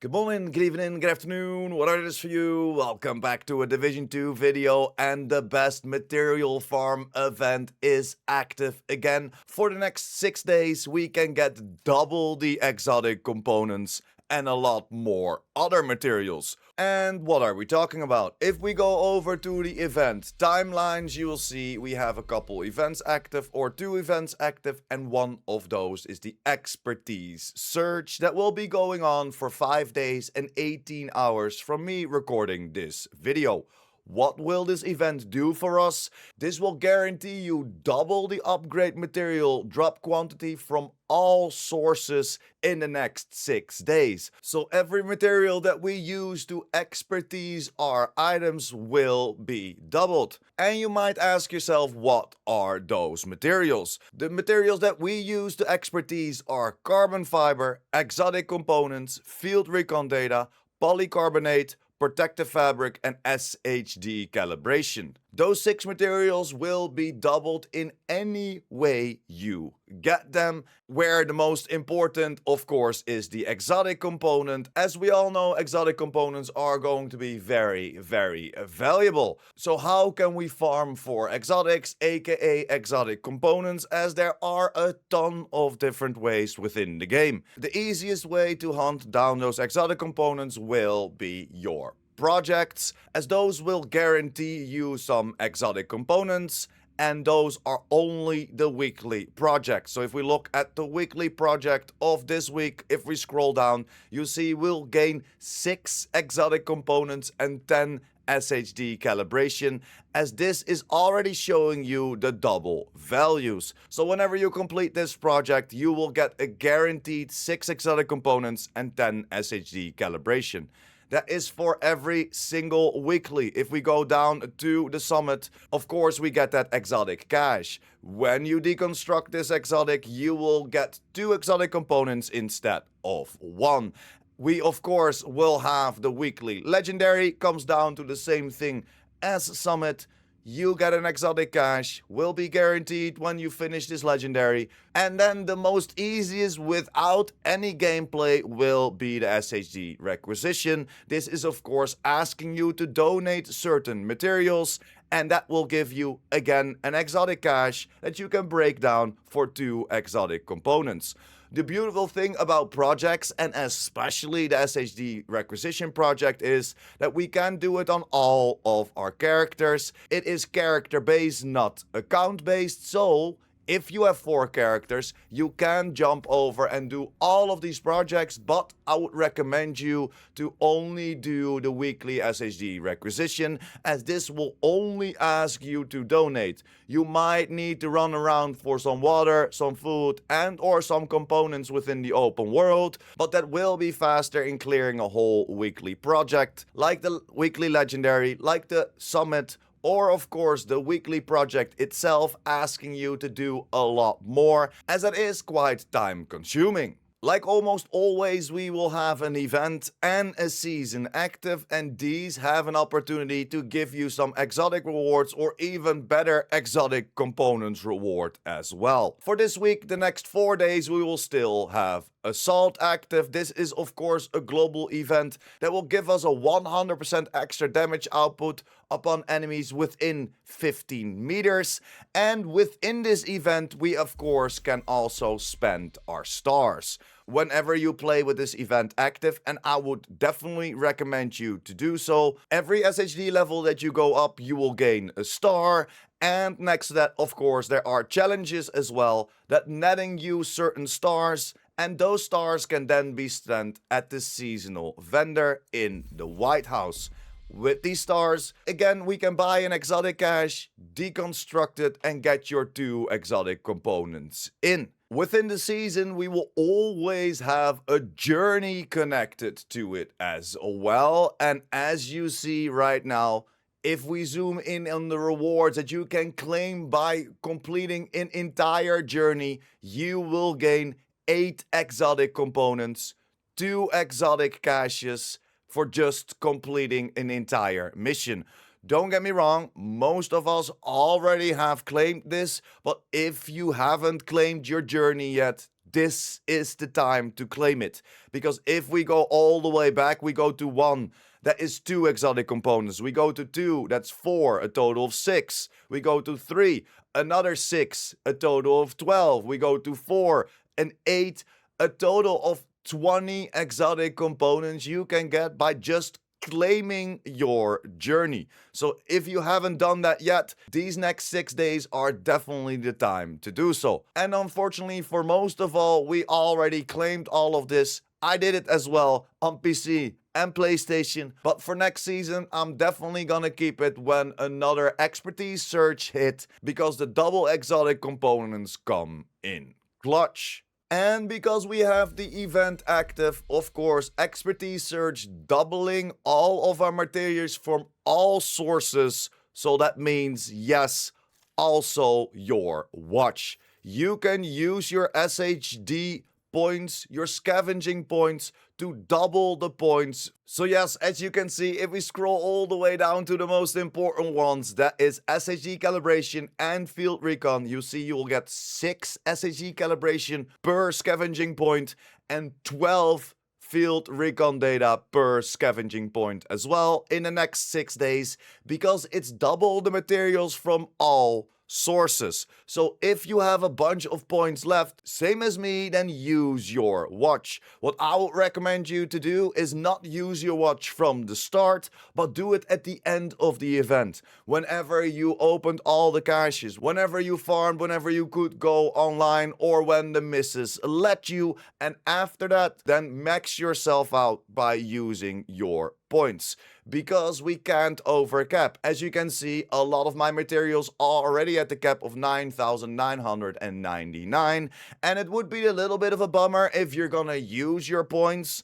Good morning, good evening, good afternoon, whatever it is for you. Welcome back to a Division 2 video, and the best material farm event is active again. For the next 6 days, we can get double the exotic components and a lot more other materials. And what are we talking about? If we go over to the event timelines, you will see we have a couple events active, or 2 events active, and one of those is the expertise search that will be going on for 5 days and 18 hours from me recording this video. What will this event do for us? This will guarantee you double the upgrade material drop quantity from all sources in the next 6 days. So every material that we use to expertise our items will be doubled. And you might ask yourself, what are those materials? The materials that we use to expertise are carbon fiber, exotic components, field recon data, polycarbonate, protective fabric, and SHD calibration. Those 6 materials will be doubled in any way you get them, where the most important, of course, is the exotic component. As we all know, exotic components are going to be very, very valuable. So how can we farm for exotics, aka exotic components, as there are a ton of different ways within the game? The easiest way to hunt down those exotic components will be your projects, as those will guarantee you some exotic components, and those are only the weekly projects. So if we look at the weekly project of this week, if we scroll down, you see we'll gain 6 exotic components and 10 SHD calibration, as this is already showing you the double values. So whenever you complete this project, you will get a guaranteed 6 exotic components and 10 SHD calibration. That is for every single weekly. If we go down to the summit, of course we get that exotic cache. When you deconstruct this exotic, you will get 2 exotic components instead of 1. We of course will have the weekly legendary, comes down to the same thing as summit. You get an exotic cache, will be guaranteed when you finish this legendary. And then the most easiest without any gameplay will be the SHD requisition. This is of course asking you to donate certain materials, and that will give you again an exotic cache that you can break down for 2 exotic components. The beautiful thing about projects, and especially the SHD requisition project, is that we can do it on all of our characters. It is character based, not account based, so if you have 4 characters, you can jump over and do all of these projects, but I would recommend you to only do the weekly SHD requisition, as this will only ask you to donate. You might need to run around for some water, some food, and or some components within the open world, but that will be faster in clearing a whole weekly project, like the weekly legendary, like the summit, or of course the weekly project itself, asking you to do a lot more, as it is quite time consuming. Like almost always, we will have an event and a season active, and these have an opportunity to give you some exotic rewards, or even better, exotic components reward as well. For this week, the next 4 days, we will still have Assault active. This is of course a global event that will give us a 100% extra damage output upon enemies within 15 meters. And within this event, we of course can also spend our stars. Whenever you play with this event active, and I would definitely recommend you to do so, every SHD level that you go up, you will gain a star. And next to that, of course, there are challenges as well that netting you certain stars, and those stars can then be spent at the seasonal vendor in the White House. With these stars, again, we can buy an exotic cache, deconstruct it, and get your 2 exotic components in. Within the season, we will always have a journey connected to it as well. And as you see right now, if we zoom in on the rewards that you can claim by completing an entire journey, you will gain 8 exotic components, 2 exotic caches for just completing an entire mission. Don't get me wrong, most of us already have claimed this, but if you haven't claimed your journey yet, this is the time to claim it. Because if we go all the way back, we go to 1, that is 2 exotic components. We go to 2, that's 4, a total of 6. We go to 3, another 6, a total of 12. We go to 4 and 8, a total of 20 exotic components you can get by just claiming your journey. So if you haven't done that yet, these next 6 days are definitely the time to do so. And unfortunately, for most of all, we already claimed all of this. I did it as well on PC and PlayStation, but for next season, I'm definitely gonna keep it when another expertise search hit, because the double exotic components come in clutch. And because we have the event active, of course, expertise search doubling all of our materials from all sources. So that means, yes, also your watch. You can use your SHD points, your scavenging points, to double the points. So yes, as you can see, if we scroll all the way down to the most important ones, that is SHD calibration and field recon, you see you will get 6 SHD calibration per scavenging point and 12 field recon data per scavenging point as well in the next 6 days, because it's double the materials from all sources. So if you have a bunch of points left, same as me, then use your watch. What I would recommend you to do is not use your watch from the start, but do it at the end of the event. Whenever you opened all the caches, whenever you farmed, whenever you could go online, or when the missus let you, and after that, then max yourself out by using your points, because we can't overcap. As you can see, a lot of my materials are already at the cap of 9,999, and it would be a little bit of a bummer if you're gonna use your points,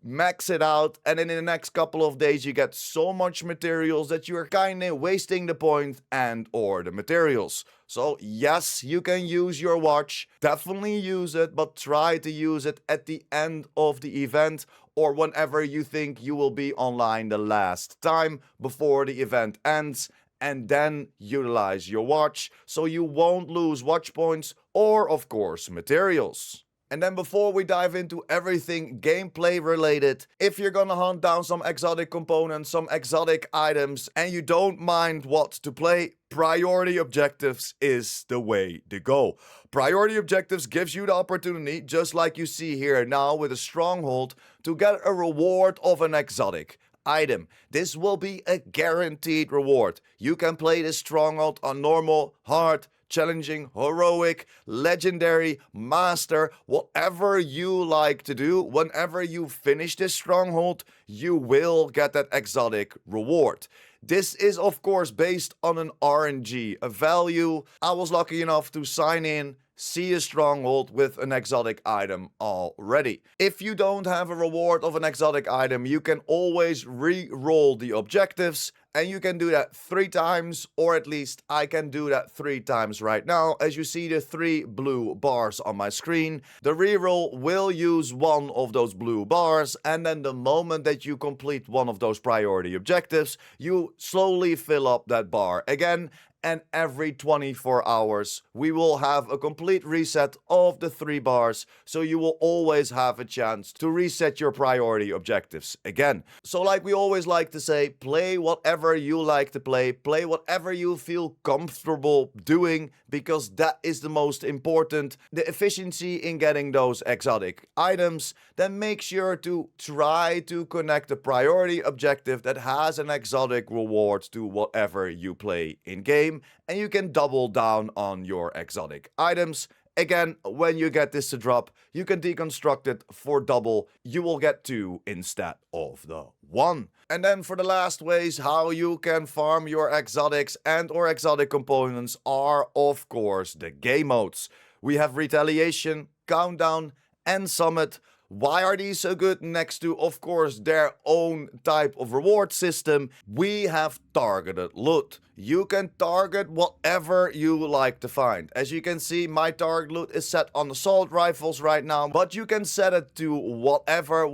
max it out, and then in the next couple of days you get so much materials that you're kinda wasting the point and or the materials. So yes, you can use your watch, definitely use it, but try to use it at the end of the event, or whenever you think you will be online the last time before the event ends, and then utilize your watch so you won't lose watch points or, of course, materials. And then before we dive into everything gameplay related, if you're gonna hunt down some exotic components, some exotic items, and you don't mind what to play, priority objectives is the way to go. Priority objectives gives you the opportunity, just like you see here now with a stronghold, to get a reward of an exotic item. This will be a guaranteed reward. You can play this stronghold on normal, hard, challenging, heroic, legendary, master, whatever you like to do. Whenever you finish this stronghold, you will get that exotic reward. This is of course based on an RNG, a value. I was lucky enough to sign in, see a stronghold with an exotic item already. If you don't have a reward of an exotic item, you can always re-roll the objectives, and you can do that 3 times, or at least I can do that 3 times right now. As you see the 3 blue bars on my screen, the reroll will use one of those blue bars, and then the moment that you complete one of those priority objectives, you slowly fill up that bar again. And every 24 hours, we will have a complete reset of the 3 bars, so you will always have a chance to reset your priority objectives again. So like we always like to say, play whatever you like to play whatever you feel comfortable doing, because that is the most important. The efficiency in getting those exotic items, then make sure to try to connect a priority objective that has an exotic reward to whatever you play in game, and you can double down on your exotic items. Again, when you get this to drop, you can deconstruct it for double. You will get 2 instead of the 1. And then for the last ways how you can farm your exotics and or exotic components are of course the game modes. We have Retaliation, Countdown, and Summit. Why are these so good next to, of course, their own type of reward system? We have targeted loot. You can target whatever you like to find. As you can see, my target loot is set on assault rifles right now, but you can set it to whatever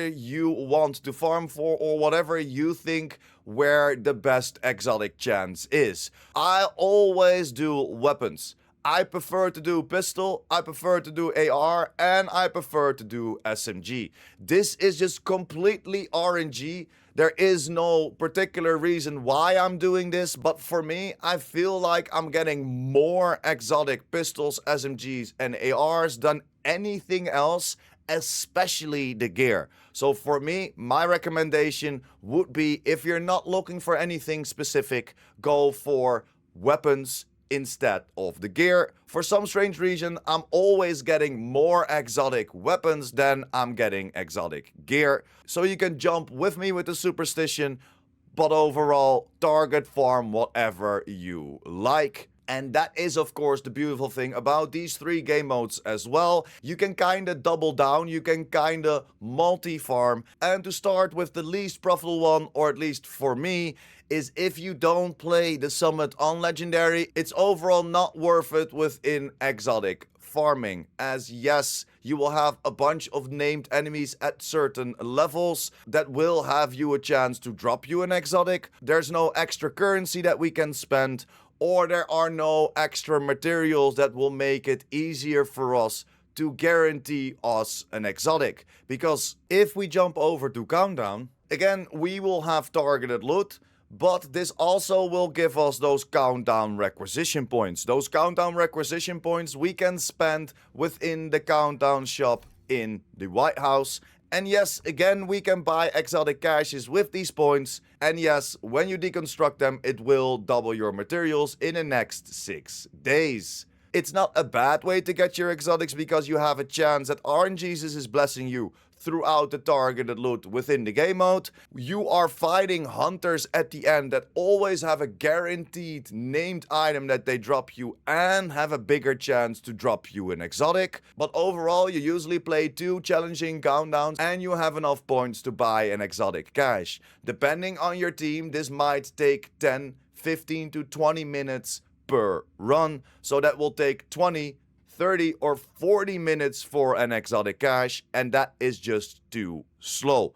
you want to farm for, or whatever you think where the best exotic chance is. I always do weapons. I prefer to do pistol, I prefer to do AR, and I prefer to do SMG. This is just completely RNG. There is no particular reason why I'm doing this, but for me, I feel like I'm getting more exotic pistols, SMGs, and ARs than anything else, especially the gear. So for me, my recommendation would be, if you're not looking for anything specific, go for weapons instead of the gear. For some strange reason, I'm always getting more exotic weapons than I'm getting exotic gear. So you can jump with me with the superstition, but overall, target farm whatever you like. And that is, of course, the beautiful thing about these 3 game modes as well. You can kinda double down, you can kinda multi-farm. And to start with the least profitable one, or at least for me, is if you don't play the summit on legendary, it's overall not worth it within exotic farming, as yes, you will have a bunch of named enemies at certain levels that will have you a chance to drop you an exotic. There's no extra currency that we can spend, or there are no extra materials that will make it easier for us to guarantee us an exotic. Because if we jump over to Countdown, again, we will have targeted loot, but this also will give us those Countdown requisition points. Those Countdown requisition points we can spend within the Countdown shop in the White House. And yes, again, we can buy exotic caches with these points. And yes, when you deconstruct them, it will double your materials in the next 6 days. It's not a bad way to get your exotics, because you have a chance that RNGesus is blessing you throughout the targeted loot within the game mode. You are fighting hunters at the end that always have a guaranteed named item that they drop you and have a bigger chance to drop you an exotic. But overall, you usually play 2 challenging countdowns and you have enough points to buy an exotic cache. Depending on your team, this might take 10, 15 to 20 minutes per run, so that will take 20, 30 or 40 minutes for an exotic cache, and that is just too slow.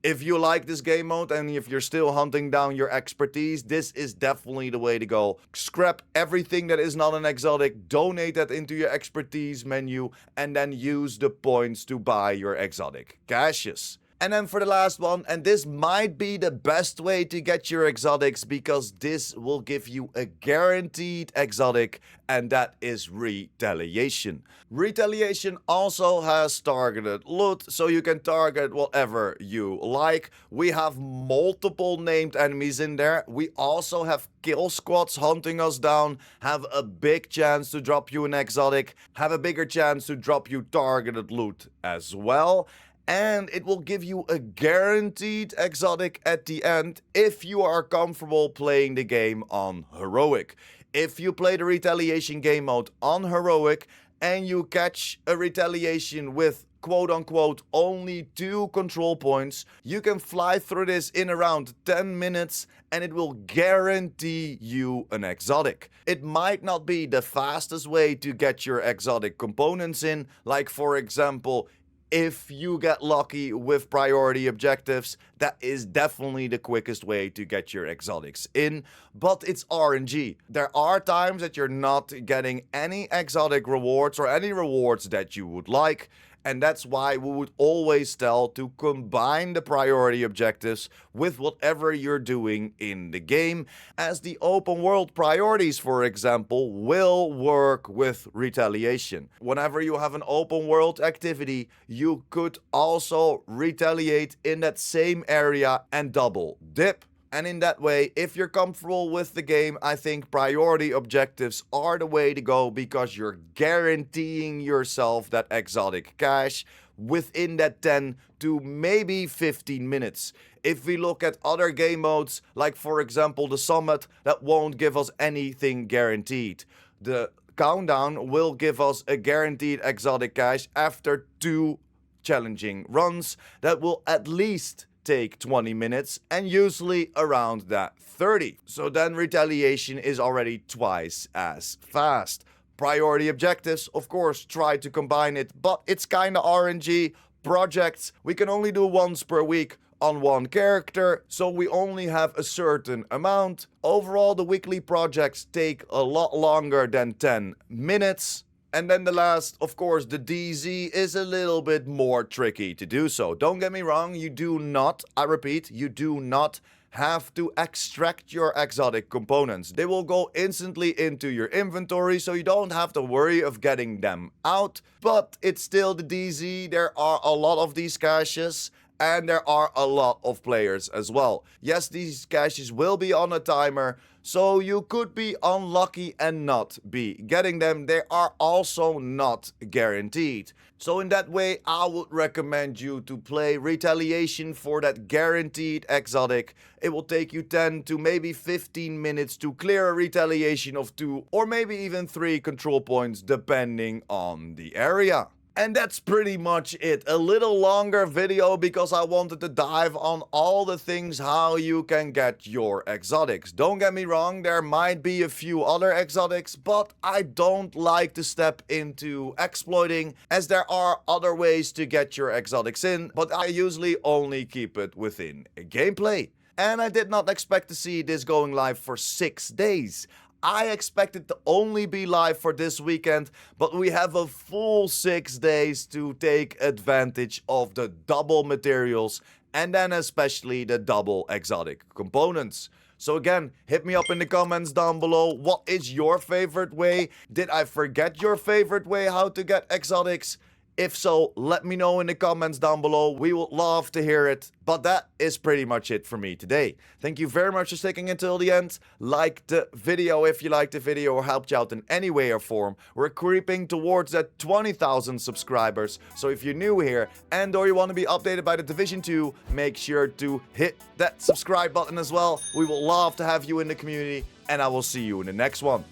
If you like this game mode and if you're still hunting down your expertise, this is definitely the way to go. Scrap everything that is not an exotic, donate that into your expertise menu, and then use the points to buy your exotic caches. And then for the last one, and this might be the best way to get your exotics, because this will give you a guaranteed exotic, and that is Retaliation. Retaliation also has targeted loot, so you can target whatever you like. We have multiple named enemies in there. We also have kill squads hunting us down, have a big chance to drop you an exotic, have a bigger chance to drop you targeted loot as well. And it will give you a guaranteed exotic at the end if you are comfortable playing the game on Heroic. If you play the Retaliation game mode on Heroic and you catch a Retaliation with quote-unquote only 2 control points, you can fly through this in around 10 minutes and it will guarantee you an exotic. It might not be the fastest way to get your exotic components in, like for example, if you get lucky with priority objectives, that is definitely the quickest way to get your exotics in, but it's RNG. There are times that you're not getting any exotic rewards or any rewards that you would like, and that's why we would always tell to combine the priority objectives with whatever you're doing in the game, as the open world priorities, for example, will work with Retaliation. Whenever you have an open world activity, you could also retaliate in that same area and double dip. And in that way, if you're comfortable with the game, I think priority objectives are the way to go, because you're guaranteeing yourself that exotic cache within that 10 to maybe 15 minutes. If we look at other game modes, like for example the Summit, that won't give us anything guaranteed. The Countdown will give us a guaranteed exotic cache after 2 challenging runs that will at least take 20 minutes and usually around that 30. So then Retaliation is already twice as fast. Priority objectives, of course, try to combine it, but it's kinda RNG. projects. We can only do once per week on one character, so we only have a certain amount. Overall, the weekly projects take a lot longer than 10 minutes. And then the last, of course, the DZ is a little bit more tricky to do so. Don't get me wrong, you do not, I repeat, you do not have to extract your exotic components. They will go instantly into your inventory, so you don't have to worry of getting them out. But it's still the DZ, there are a lot of these caches, and there are a lot of players as well. Yes, these caches will be on a timer, so you could be unlucky and not be getting them. They are also not guaranteed. So in that way, I would recommend you to play Retaliation for that guaranteed exotic. It will take you 10 to maybe 15 minutes to clear a Retaliation of 2 or maybe even 3 control points depending on the area. And that's pretty much it. A little longer video because I wanted to dive on all the things how you can get your exotics. Don't get me wrong, there might be a few other exotics, but I don't like to step into exploiting as there are other ways to get your exotics in, but I usually only keep it within a gameplay. And I did not expect to see this going live for 6 days. I expected to only be live for this weekend, but we have a full 6 days to take advantage of the double materials and then especially the double exotic components. So again, hit me up in the comments down below. What is your favorite way? Did I forget your favorite way how to get exotics? If so, let me know in the comments down below. We would love to hear it. But that is pretty much it for me today. Thank you very much for sticking until the end. Like the video if you liked the video or helped you out in any way or form. We're creeping towards that 20,000 subscribers. So if you're new here and or you want to be updated by the Division 2, make sure to hit that subscribe button as well. We would love to have you in the community. And I will see you in the next one.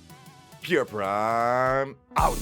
Pure Prime out.